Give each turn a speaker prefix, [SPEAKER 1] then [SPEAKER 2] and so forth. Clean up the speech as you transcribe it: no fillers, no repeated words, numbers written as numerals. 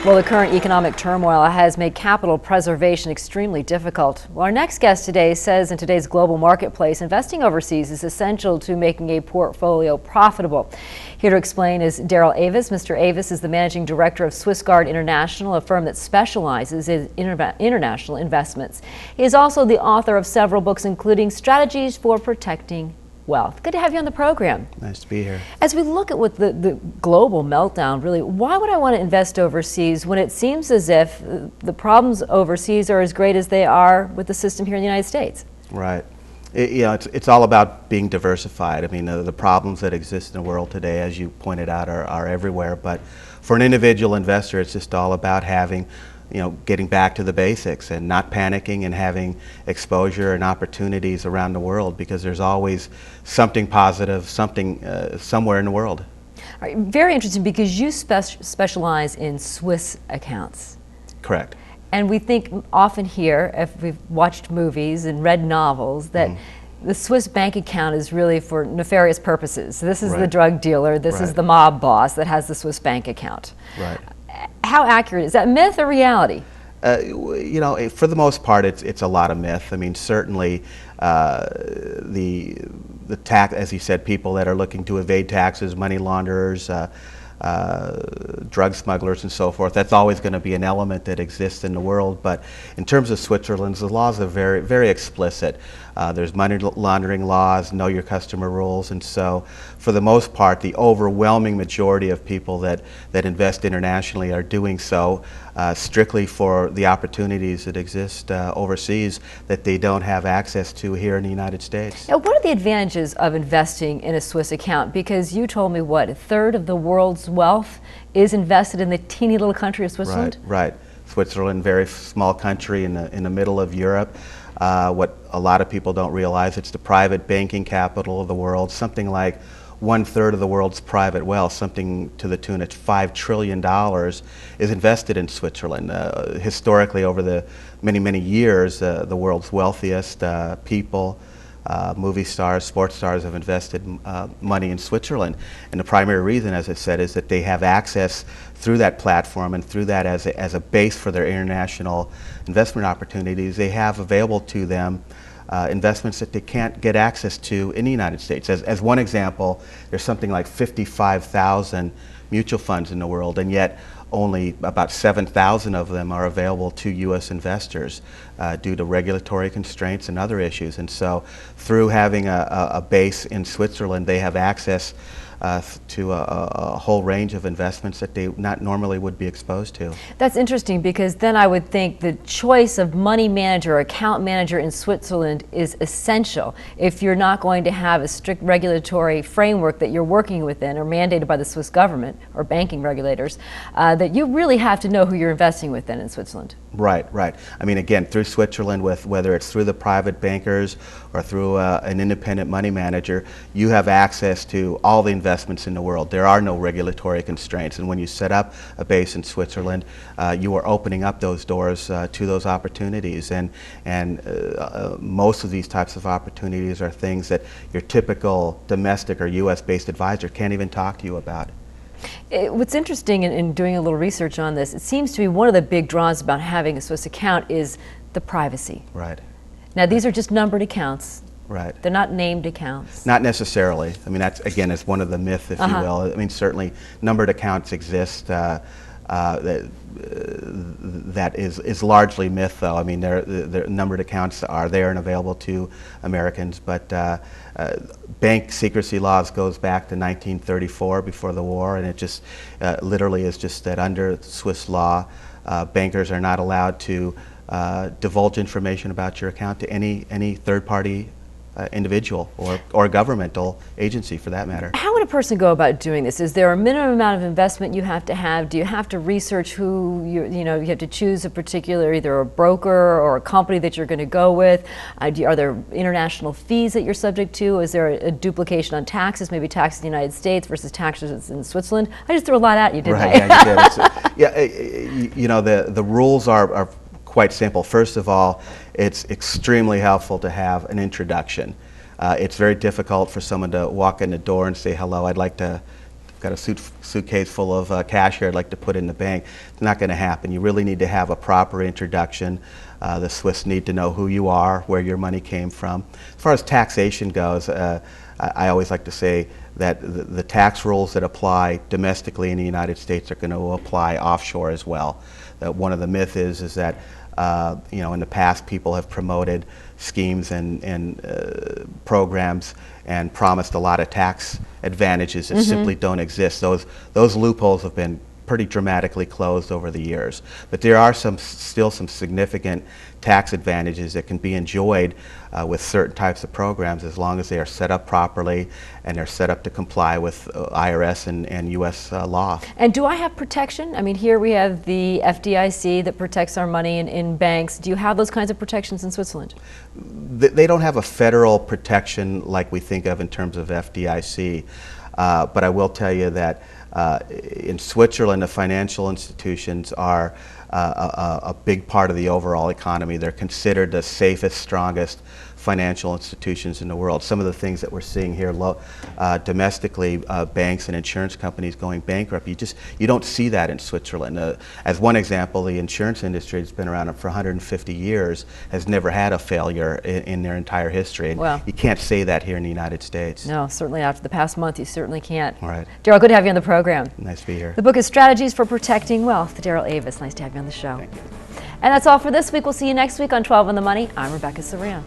[SPEAKER 1] Well, the current economic turmoil has made capital preservation extremely difficult. Well, our next guest today says in today's global marketplace, investing overseas is essential to making a portfolio profitable. Here to explain is Darrell Aviss. Mr. Aviss is the managing director of SwissGuard International, a firm that specializes in international investments. He is also the author of several books, including Strategies for Protecting Wealth. Good to have you on the program.
[SPEAKER 2] Nice to be here.
[SPEAKER 1] As we look at what the global meltdown, really, why would I want to invest overseas when it seems as if the problems overseas are as great as they are with the system here in the United States?
[SPEAKER 2] Right. It's all about being diversified. I mean, the problems that exist in the world today, as you pointed out, are everywhere. But for an individual investor, it's just all about having, getting back to the basics and not panicking and having exposure and opportunities around the world, because there's always something positive, something somewhere in the world.
[SPEAKER 1] All right, very interesting, because you specialize in Swiss accounts.
[SPEAKER 2] Correct.
[SPEAKER 1] And we think often here, if we've watched movies and read novels, that the Swiss bank account is really for nefarious purposes. This is the drug dealer, this is the mob boss that has the Swiss bank account.
[SPEAKER 2] Right.
[SPEAKER 1] How accurate is that, myth or reality?
[SPEAKER 2] For the most part, it's a lot of myth. I mean, certainly the tax, as you said, people that are looking to evade taxes, money launderers, drug smugglers and so forth, that's always going to be an element that exists in the world. But in terms of Switzerland, the laws are very, very explicit. There's money laundering laws, know your customer rules, and so for the most part, the overwhelming majority of people that invest internationally are doing so strictly for the opportunities that exist overseas that they don't have access to here in the United States.
[SPEAKER 1] Now, what are the advantages of investing in a Swiss account? Because you told me, what, a third of the world's wealth is invested in the teeny little country of Switzerland?
[SPEAKER 2] Right. Switzerland, very small country in the middle of Europe. What a lot of people don't realize, it's the private banking capital of the world. Something like 1/3 of the world's private wealth, something to the tune of $5 trillion, is invested in Switzerland. Historically, over the many years, the world's wealthiest people, movie stars, sports stars, have invested money in Switzerland. And the primary reason, as I said, is that they have access through that platform and through that as a base for their international investment opportunities. They have available to them investments that they can't get access to in the United States. As one example, there's something like 55,000 mutual funds in the world, and yet only about 7,000 of them are available to U.S. investors due to regulatory constraints and other issues. And so through having a base in Switzerland, they have access to a whole range of investments that they not normally would be exposed to.
[SPEAKER 1] That's interesting, because then I would think the choice of money manager or account manager in Switzerland is essential if you're not going to have a strict regulatory framework that you're working within or mandated by the Swiss government or banking regulators, that you really have to know who you're investing within in Switzerland.
[SPEAKER 2] Right. I mean, again, through Switzerland, whether it's through the private bankers or through an independent money manager, you have access to all the investments in the world. There are no regulatory constraints, and when you set up a base in Switzerland, you are opening up those doors to those opportunities. And most of these types of opportunities are things that your typical domestic or U.S.-based advisor can't even talk to you about.
[SPEAKER 1] What's interesting in doing a little research on this, it seems to be one of the big draws about having a Swiss account is the privacy.
[SPEAKER 2] Right.
[SPEAKER 1] Now, these are just numbered accounts.
[SPEAKER 2] Right.
[SPEAKER 1] They're not named accounts.
[SPEAKER 2] Not necessarily. I mean, that's, again, it's one of the myths, if you will. I mean, certainly numbered accounts exist. That is largely myth, though. I mean, their numbered accounts are there and available to Americans, but bank secrecy laws goes back to 1934, before the war, and it just literally is just that under Swiss law, bankers are not allowed to divulge information about your account to any third-party individual or governmental agency, for that matter.
[SPEAKER 1] How would a person go about doing this? Is there a minimum amount of investment you have to have? Do you have to research who you have to choose a particular, either a broker or a company that you're going to go with? Are there international fees that you're subject to? Is there a duplication on taxes, maybe taxes in the United States versus taxes in Switzerland? I just threw a lot at you, didn't I?
[SPEAKER 2] Right, yeah, you did. The rules are quite simple. First of all, it's extremely helpful to have an introduction. It's very difficult for someone to walk in the door and say, hello, I'd like to got a suitcase full of cash here I'd like to put in the bank. It's not going to happen. You really need to have a proper introduction. The Swiss need to know who you are, where your money came from. As far as taxation goes, I always like to say that the tax rules that apply domestically in the United States are going to apply offshore as well. One of the myths is that in the past people have promoted schemes and programs and promised a lot of tax advantages that simply don't exist. Those loopholes have been pretty dramatically closed over the years. But there are still some significant tax advantages that can be enjoyed with certain types of programs as long as they are set up properly and they're set up to comply with IRS and U.S. law.
[SPEAKER 1] And do I have protection? I mean, here we have the FDIC that protects our money in banks. Do you have those kinds of protections in Switzerland?
[SPEAKER 2] They don't have a federal protection like we think of in terms of FDIC, but I will tell you that in Switzerland, the financial institutions are a big part of the overall economy. They're considered the safest, strongest financial institutions in the world. Some of the things that we're seeing here domestically, banks and insurance companies going bankrupt, you don't see that in Switzerland. As one example, the insurance industry has been around for 150 years, has never had a failure in their entire history. And
[SPEAKER 1] wow.
[SPEAKER 2] You can't say that here in the United States.
[SPEAKER 1] No, certainly after the past month, you certainly can't.
[SPEAKER 2] All right.
[SPEAKER 1] Darrell, good to have you on the program.
[SPEAKER 2] Nice to be here.
[SPEAKER 1] The book is Strategies for Protecting Wealth. Darrell Aviss, nice to have you on the show.
[SPEAKER 2] Thank you.
[SPEAKER 1] And that's all for this week. We'll see you next week on 12 on the Money. I'm Rebecca Surran.